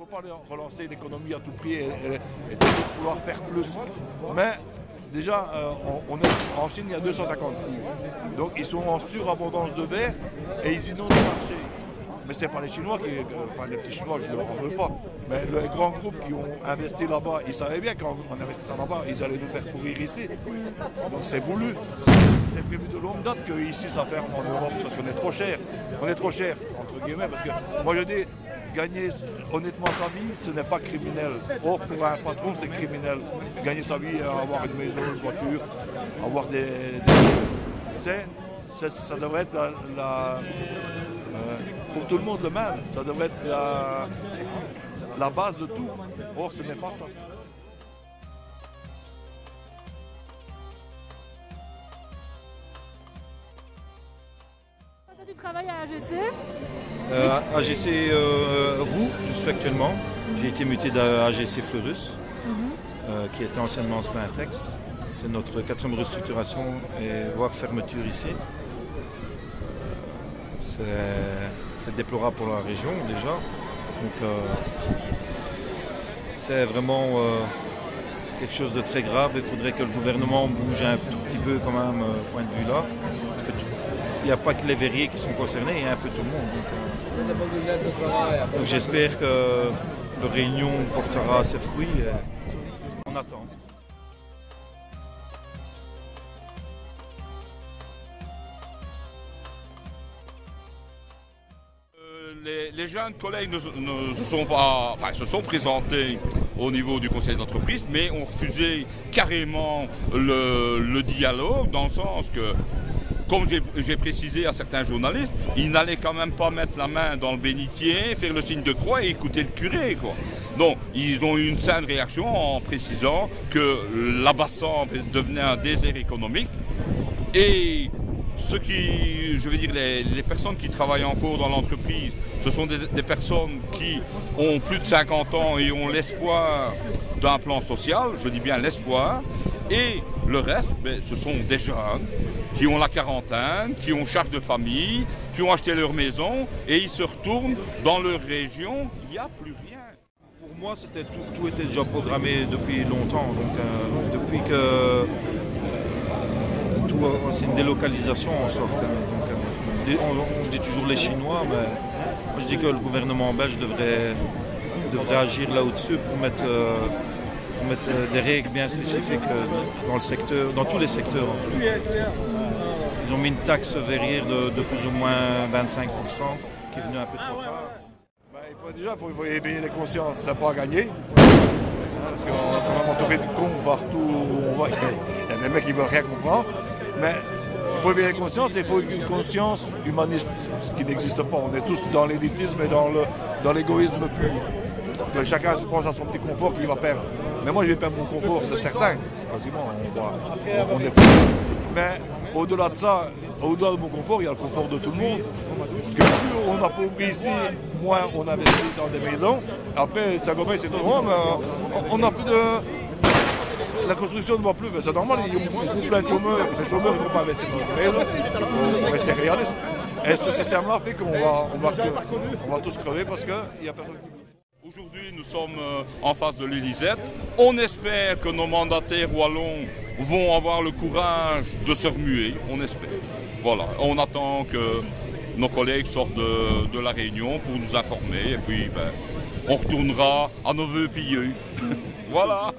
faut pas relancer l'économie à tout prix et vouloir faire plus. Mais déjà, en Chine, il y a 250 coups. Donc ils sont en surabondance de verre et ils inondent le marché. Mais ce n'est pas les Chinois enfin les petits Chinois, je ne leur en veux pas. Mais les grands groupes qui ont investi là-bas, ils savaient bien qu'en investissant là-bas, ils allaient nous faire courir ici. Donc c'est voulu. C'est prévu de longue date qu'ici ça ferme en Europe parce qu'on est trop cher. On est trop cher, entre guillemets, parce que moi je dis, gagner honnêtement sa vie, ce n'est pas criminel. Or, pour un patron, c'est criminel. Gagner sa vie, avoir une maison, une voiture, avoir ça devrait être pour tout le monde le même. Ça devrait être la base de tout. Or, ce n'est pas ça. Tu travailles à AGC AGC Roux, je suis actuellement. J'ai été muté d'AGC Fleurus, qui était anciennement Spintex. C'est notre 4e restructuration et voire fermeture ici. C'est déplorable pour la région déjà. Donc c'est vraiment quelque chose de très grave. Il faudrait que le gouvernement bouge un tout petit peu quand même, point de vue là. Parce que il n'y a pas que les verriers qui sont concernés, il y a un peu tout le monde. Donc j'espère que la réunion portera ses fruits. On attend. Les jeunes collègues se sont présentés au niveau du conseil d'entreprise, mais ont refusé carrément le dialogue, dans le sens que, comme j'ai précisé à certains journalistes, ils n'allaient quand même pas mettre la main dans le bénitier, faire le signe de croix et écouter le curé, quoi. Donc, ils ont eu une saine réaction en précisant que l'abassement devenait un désert économique. Et les personnes qui travaillent encore dans l'entreprise, ce sont des personnes qui ont plus de 50 ans et ont l'espoir d'un plan social, je dis bien l'espoir, et le reste, ce sont des jeunes qui ont la quarantaine, qui ont charge de famille, qui ont acheté leur maison et ils se retournent dans leur région, il n'y a plus rien. Pour moi, tout était déjà programmé depuis longtemps, donc depuis que c'est une délocalisation en sorte. Donc, on dit toujours les Chinois, mais moi je dis que le gouvernement belge devrait agir là au-dessus pour mettre des règles bien spécifiques dans le secteur, dans tous les secteurs. En fait. Ils ont mis une taxe verrière de plus ou moins 25%, qui est venue un peu trop tard. Il faut éveiller les consciences, ça n'a pas à gagner. Parce qu'on est quand même entouré de cons partout où on va. Il y a des mecs qui ne veulent rien comprendre. Mais il faut éveiller les consciences et il faut une conscience humaniste, ce qui n'existe pas. On est tous dans l'élitisme et dans l'égoïsme pur. Chacun se pense à son petit confort qu'il va perdre. Mais moi, je vais perdre mon confort, c'est certain. Quasiment, on est fou. Mais au-delà de ça, au-delà de mon confort, il y a le confort de tout le monde. Parce que plus on appauvrit ici, moins on investit dans des maisons. Après, Saint-Gobain, c'est tout droit, mais on n'a plus de... La construction ne va plus, mais c'est normal, il faut plein de chômeurs. Les chômeurs ne vont pas investir dans les maisons, il faut rester réaliste. Et ce système-là fait qu'on va tous crever parce qu'il n'y a personne qui bouge. Aujourd'hui, nous sommes en face de l'Élysée. On espère que nos mandataires wallons vont avoir le courage de se remuer, on espère. Voilà, on attend que nos collègues sortent de la réunion pour nous informer et puis on retournera à nos vœux pieux. Voilà.